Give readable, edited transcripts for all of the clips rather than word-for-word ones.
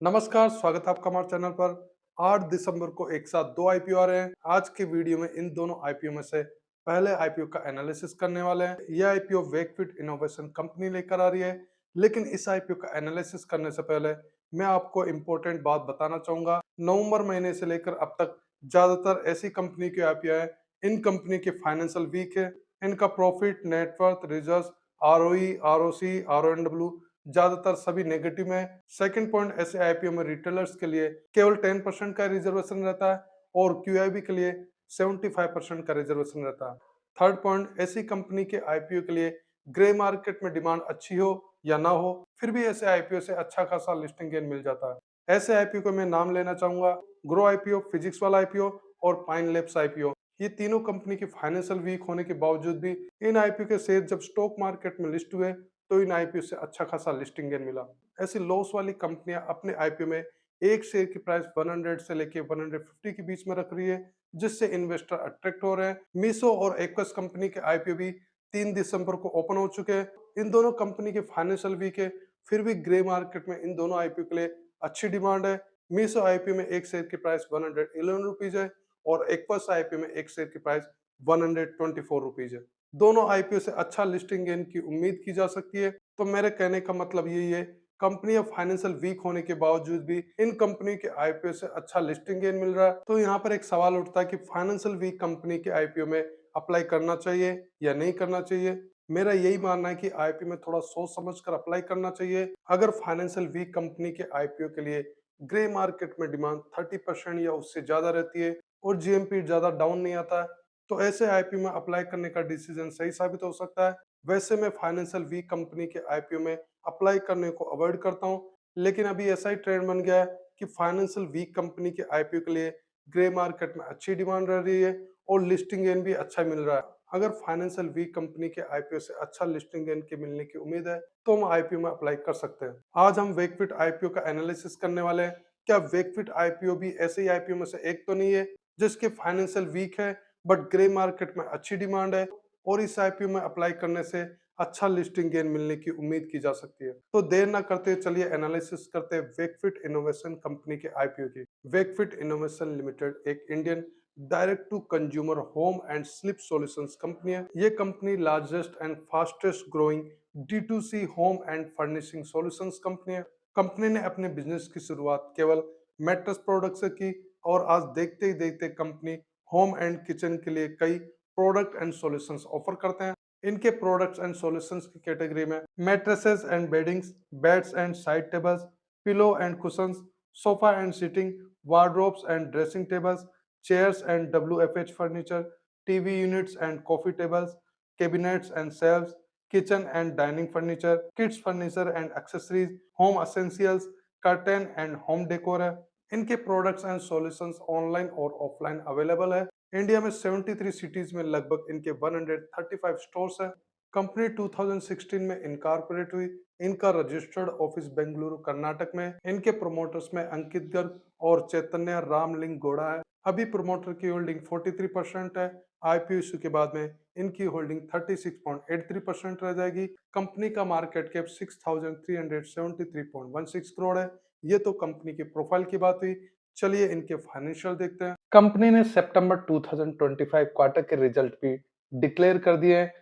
नमस्कार, स्वागत है आपका हमारे चैनल पर। 8 दिसंबर को एक साथ दो आईपीओ आ रहे हैं। आज के वीडियो में इन दोनों आईपीओ में से पहले आईपीओ का एनालिसिस करने वाले हैं। यह आईपीओ वेकफिट इनोवेशन कंपनी लेकर आ रही है। लेकिन इस आईपीओ का एनालिसिस करने से पहले मैं आपको इम्पोर्टेंट बात बताना चाहूंगा। नवंबर महीने से लेकर अब तक ज्यादातर ऐसी कंपनी के आईपीओ है, इन कंपनी के फाइनेंशियल वीक है। इनका profit, net worth, reserve, ROE, ROC, RONW ज्यादातर सभी नेगेटिव में। सेकंड पॉइंट, ऐसे आईपीओ में रिटेलर्स के लिए केवल 10% का रिजर्वेशन रहता है और क्यूआईबी के लिए 75% का रिजर्वेशन रहता है। थर्ड पॉइंट, ऐसी कंपनी के आईपीओ के लिए ग्रे मार्केट में डिमांड अच्छी हो या ना हो, फिर भी ऐसे आईपीओ से अच्छा खासा लिस्टिंग गेन मिल जाता है। ऐसे आईपीओ को मैं नाम लेना चाहूंगा: ग्रो आईपीओ, फिजिक्स वाला आईपीओ और पाइन लैब्स आईपीओ। ये तीनों कंपनी की फाइनेंशियल वीक होने के बावजूद भी इन आईपीओ के शेयर जब स्टॉक मार्केट में लिस्ट हुए तो इन आईपीओ से अच्छा खासा लिस्टिंग गेन मिला। ऐसी लॉस वाली कंपनियां अपने आईपीओ में एक शेयर की प्राइस 100 से लेके 150 के बीच में रख रही है, जिससे इन्वेस्टर अट्रैक्ट हो रहे हैं। मीसो और एक्वस कंपनी के आईपीओ भी 3 दिसंबर को ओपन हो चुके हैं। इन दोनों कंपनी के फाइनेंशियल वीक है, फिर भी ग्रे मार्केट में इन दोनों आईपीओ के लिए अच्छी डिमांड है। मीसो आईपीओ में एक शेयर की प्राइस 111 रुपीज है और एक्वस आईपीओ में एक शेयर की प्राइस 124 रुपीज है। दोनों आईपीओ से अच्छा लिस्टिंग गेन की उम्मीद की जा सकती है। तो मेरे कहने का मतलब यही है, कंपनियां फाइनेंशियल वीक होने के बावजूद भी इन कंपनी के आईपीओ से अच्छा लिस्टिंग गेन मिल रहा है। तो यहाँ पर एक सवाल उठता है कि फाइनेंशियल वीक कंपनी के आईपीओ में अप्लाई करना चाहिए या नहीं करना चाहिए। मेरा यही मानना है कि आईपीओ में थोड़ा सोच समझ कर अप्लाई करना चाहिए। अगर फाइनेंशियल वीक कंपनी के आईपीओ के लिए ग्रे मार्केट में डिमांड 30% या उससे ज्यादा रहती है और जीएमपी ज्यादा डाउन नहीं आता है, तो ऐसे आईपीओ में अप्लाई करने का डिसीजन सही साबित हो सकता है। वैसे मैं फाइनेंशियल वीक कंपनी के आईपीओ में अप्लाई करने को अवॉइड करता हूं, लेकिन अभी ऐसा ही ट्रेंड बन गया है कि फाइनेंशियल वीक कंपनी के आईपीओ के लिए ग्रे मार्केट में अच्छी डिमांड रह रही है और लिस्टिंग गेन भी अच्छा मिल रहा है। अगर फाइनेंशियल वीक कंपनी के आईपीओ से अच्छा लिस्टिंग गेन के मिलने की उम्मीद है तो हम आईपीओ में अप्लाई कर सकते हैं। आज हम वेकफिट आईपीओ का एनालिसिस करने वाले हैं। क्या वेकफिट आईपीओ भी ऐसे ही आईपीओ में से एक तो नहीं है जिसके फाइनेंशियल वीक है बट ग्रे मार्केट में अच्छी डिमांड है और इस आईपीओ में अप्लाई करने से अच्छा लिस्टिंग गेन मिलने की उम्मीद की जा सकती है? तो देर ना करते चलिए एनालिसिस करते हैं वेकफिट इनोवेशन कंपनी के आईपीओ की। वेकफिट इनोवेशन लिमिटेड एक Indian direct to consumer home and sleep solutions company है। ये कंपनी largest and fastest growing D2C home and furnishing solutions company है। कंपनी ने अपने बिजनेस की शुरुआत केवल मैट्रेस प्रोडक्ट से की और आज देखते ही देखते कंपनी होम एंड किचन के लिए कई प्रोडक्ट एंड सॉल्यूशंस ऑफर करते हैं। इनके प्रोडक्ट्स एंड सॉल्यूशंस की कैटेगरी में mattresses and beddings, beds and side tables, pillow and cushions, sofa and seating, wardrobes and dressing tables, chairs and WFH furniture, TV units and coffee tables, cabinets and shelves, kitchen and dining furniture, kids furniture and accessories, home essentials, curtain and home decor है। इनके products and solutions online और offline available है। India में 73 cities में लगभग इनके 135 stores हैं। Company 2016 में इनकॉर्पोरेट हुई। इनका रजिस्टर्ड ऑफिस बेंगलुरु कर्नाटक में। इनके प्रोमोटर्स में अंकित गर्ग और चैतन्य रामलिंग गौड़ा है। अभी प्रोमोटर की होल्डिंग 43% है। आईपीओ इशू के बाद में इनकी होल्डिंग 36.83% रह जाएगी। कंपनी का मार्केट कैप 6,373.16 करोड़ है। ये तो कंपनी की प्रोफाइल की बात हुई। चलिए इनके फाइनेंशियल देखते हैं। कंपनी ने सितंबर 2025 क्वार्टर के रिजल्ट भी डिक्लेयर कर दिए हैं।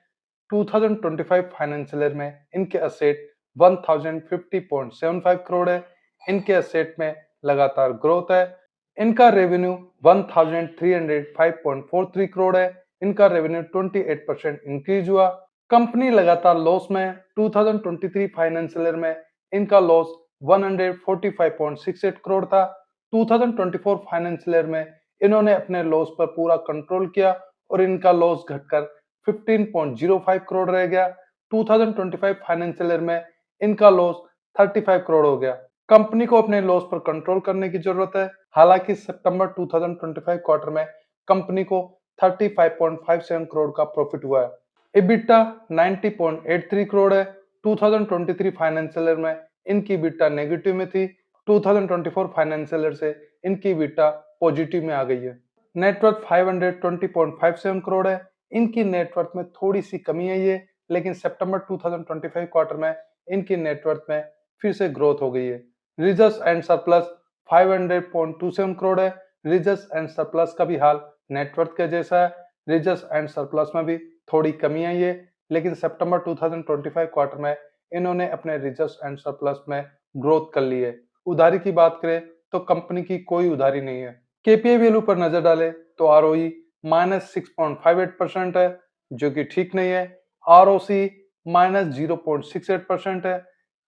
2025 फाइनेंशियल ईयर में इनके असेट 1050.75 करोड़ है। इनके असेट में लगातार ग्रोथ है। इनका रेवेन्यू 1305.43 करोड़ है। इनका रेवेन्यू 28% इंक्रीज हुआ। कंपनी लगातार लॉस में। 2023 फाइनेंशियल ईयर में इनका लॉस 145.68 करोड़ था। 2024 फाइनेंशियल ईयर में इन्होंने अपने लॉस पर पूरा कंट्रोल किया और इनका लॉस घटकर 15.05 करोड़ रह गया। 2025 फाइनेंशियल ईयर में इनका लॉस 35 करोड़ हो गया। कंपनी को अपने लॉस पर कंट्रोल करने की जरूरत है। हालांकि सितंबर 2025 क्वार्टर में कंपनी को 35.57 करोड़ का प्रॉफिट हुआ है। EBITDA 90.83 करोड़ है। 2023 फाइनेंशियल ईयर में इनकी EBITDA नेगेटिव में थी। 2024 फाइनेंशियल ईयर से इनकी EBITDA पॉजिटिव में आ गई है। नेटवर्थ 520.57 करोड़ है। इनकी नेटवर्थ में थोड़ी सी कमी आई है, लेकिन सितंबर 2025 क्वार्टर में इनकी नेटवर्थ में फिर से ग्रोथ हो गई है। रिजर्व्स एंड सरप्लस 500.27 करोड़ है। रिजर्व्स एंड सरप्लस का भी हाल नेटवर्थ के जैसा है। रिजर्व्स एंड सरप्लस में भी थोड़ी कमी आई है, लेकिन सितंबर 2025 क्वार्टर में इन्होंने अपने रिजर्व्स एंड सरप्लस में ग्रोथ कर ली है। उधारी की बात करें तो कंपनी की कोई उधारी नहीं है। केपीआई वैल्यू पर नजर डालें तो आरओई -6.58% है, जो कि ठीक नहीं है। आरओसी -0.68% है,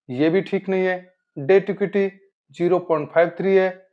ये भी ठीक नहीं है। डेट इक्विटी 0.53 है।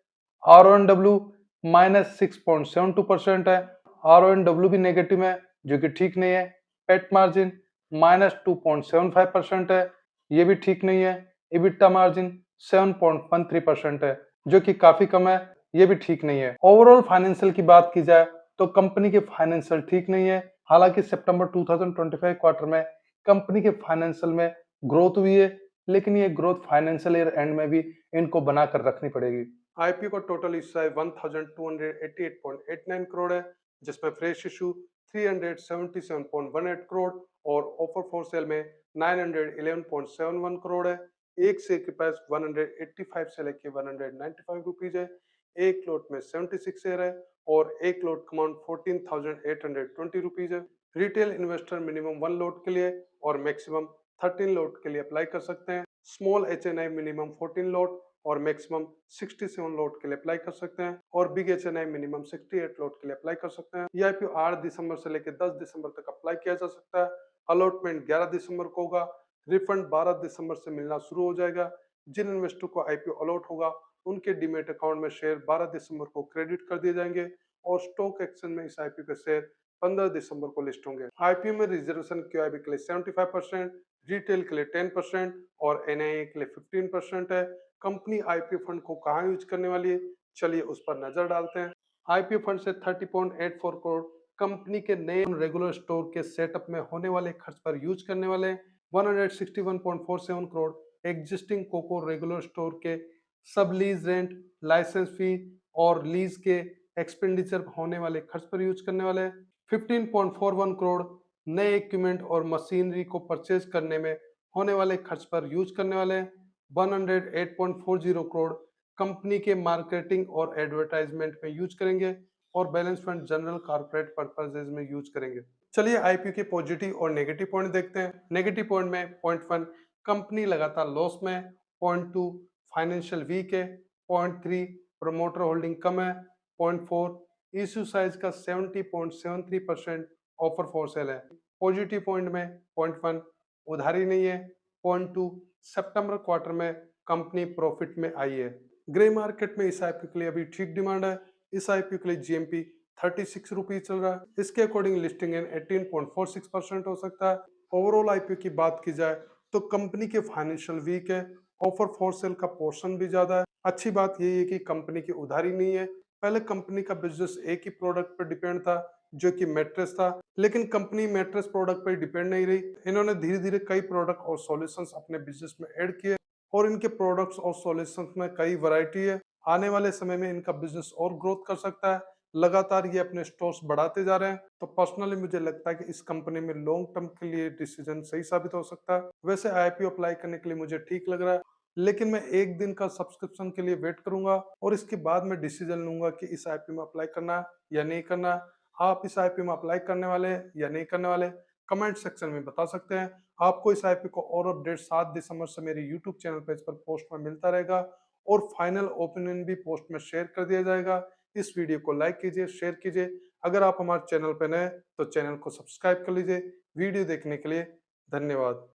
आरओएनडब्ल्यू -6.72% है। आरओएनडब्ल्यू भी नेगेटिव है, जो कि ठीक नहीं है। पेट मार्जिन -2.75% है, ये भी ठीक नहीं है। इबिटा मार्जिन 7.13% है, जो कि काफी कम है, ये भी ठीक नहीं है। ओवरऑल फाइनेंशियल की बात की जाए तो कंपनी के फाइनेंशियल ठीक नहीं है। हालांकि सितंबर 2025 क्वार्टर में कंपनी के फाइनेंशियल में ग्रोथ हुई है, लेकिन ये ग्रोथ फाइनेंशियल ईयर एंड में भी इनको बनाकर रखनी पड़ेगी। आईपीओ का टोटल हिस्सा है 1288.89 करोड़ है, जिसमें फ्रेश इशू 377.18 करोड़ और ऑफर फॉर सेल में 911.71 करोड़ है। एक शेयर के प्राइस 185 से लेके 195 रुपीज है। एक लोट में 76 शेयर है और एक लोट अमाउंट 14,820 रुपीज है। रिटेल इन्वेस्टर मिनिमम 1 लोट के लिए और मैक्सिमम 13 लोट के लिए अप्लाई कर सकते हैं। स्मॉल एचएनआई मिनिमम 14 लोट और मैक्सिमम 67 लोट के लिए अप्लाई कर सकते हैं और बिग एचएनआई मिनिमम 68 लोट के लिए अप्लाई कर सकते हैं। ये आईपीओ 8 दिसंबर से लेकर 10 दिसंबर तक अप्लाई किया जा सकता है। अलॉटमेंट 11 दिसंबर को होगा। रिफंड 12 दिसंबर से मिलना शुरू हो जाएगा। जिन इन्वेस्टर को आईपीओ अलॉट होगा उनके डीमेट अकाउंट में शेयर 12 दिसंबर को क्रेडिट कर दिए जाएंगे और स्टॉक एक्सचेंज में इस आईपीओ के शेयर 15 दिसंबर को लिस्ट होंगे। आईपीओ में रिजर्वेशन क्यूआईबी के लिए 75%, रिटेल के लिए 10% और एनआईए के लिए 15% है। कंपनी आईपीओ फंड को कहाँ यूज करने वाली है, चलिए उस पर नजर डालते हैं। आईपीओ फंड से 30.84 करोड़ कंपनी के नए रेगुलर स्टोर के सेटअप में होने वाले खर्च पर यूज करने वाले। 161.47 crore existing COCO regular store के सब लीज रेंट, लाइसेंस फी और लीज के एक्सपेंडिचर होने वाले खर्च पर यूज करने वाले। 15.41 करोड़ नए इक्विपमेंट और मशीनरी को परचेज करने में होने वाले खर्च पर यूज करने वाले। 108.40 करोड़ कंपनी के मार्केटिंग और एडवर्टाइजमेंट में यूज करेंगे और balance fund general corporate purposes में यूज करेंगे। चलिए आईपीओ के पॉजिटिव और नेगेटिव पॉइंट देखते हैं। नेगेटिव पॉइंट में पॉइंट 1 कंपनी लगातार लॉस में। पॉइंट 2 फाइनेंशियल वीक है। पॉइंट 3 प्रमोटर होल्डिंग कम है। पॉइंट 4 इश्यू साइज का 70.73% ऑफर फॉर सेल है। पॉजिटिव पॉइंट में पॉइंट 1 उधारी नहीं है। पॉइंट 2 सितंबर क्वार्टर में कंपनी प्रॉफिट में आई है। ग्रे मार्केट में इस आईपीओ के लिए अभी ठीक डिमांड है। इस आईपीओ के लिए जीएमपी 36 रुपीज चल रहा है। इसके अकॉर्डिंग लिस्टिंग इन 18.46% हो सकता है। ओवरऑल आईपीओ की बात की जाए तो कंपनी के फाइनेंशियल वीक है। ऑफर फॉर सेल का पोर्शन भी ज्यादा है। अच्छी बात यही है कि कंपनी की उधारी नहीं है। पहले कंपनी का बिजनेस एक ही प्रोडक्ट पर डिपेंड था, जो कि मैट्रेस था, लेकिन कंपनी मैट्रेस प्रोडक्ट पर डिपेंड नहीं रही। इन्होंने धीरे धीरे कई प्रोडक्ट और सॉल्यूशंस अपने बिजनेस में ऐड किए और इनके प्रोडक्ट्स और सॉल्यूशंस में कई वैरायटी है। आने वाले समय में इनका बिजनेस और ग्रोथ कर सकता है। लगातार ये अपने स्टोर्स बढ़ाते जा रहे हैं, तो पर्सनली मुझे लगता है कि इस कंपनी में लॉन्ग टर्म के लिए डिसीजन सही साबित हो सकता है। वैसे आईपीओ अप्लाई करने के लिए मुझे ठीक लग रहा है, लेकिन मैं एक दिन का सब्सक्रिप्शन के लिए वेट करूंगा और इसके बाद मैं डिसीजन लूंगा कि इस आईपीओ में अप्लाई करना है या नहीं करना है। आप इस आईपीओ में अप्लाई करने वाले हैं या नहीं करने वाले, कमेंट सेक्शन में बता सकते हैं। आपको इस आईपीओ को और अपडेट 7 दिसंबर से मेरे यूट्यूब चैनल पेज पर पोस्ट में मिलता रहेगा और फाइनल ओपिनियन भी पोस्ट में शेयर कर दिया जाएगा। इस वीडियो को लाइक कीजिए, शेयर कीजिए। अगर आप हमारे चैनल पर नए तो चैनल को सब्सक्राइब कर लीजिए। वीडियो देखने के लिए धन्यवाद।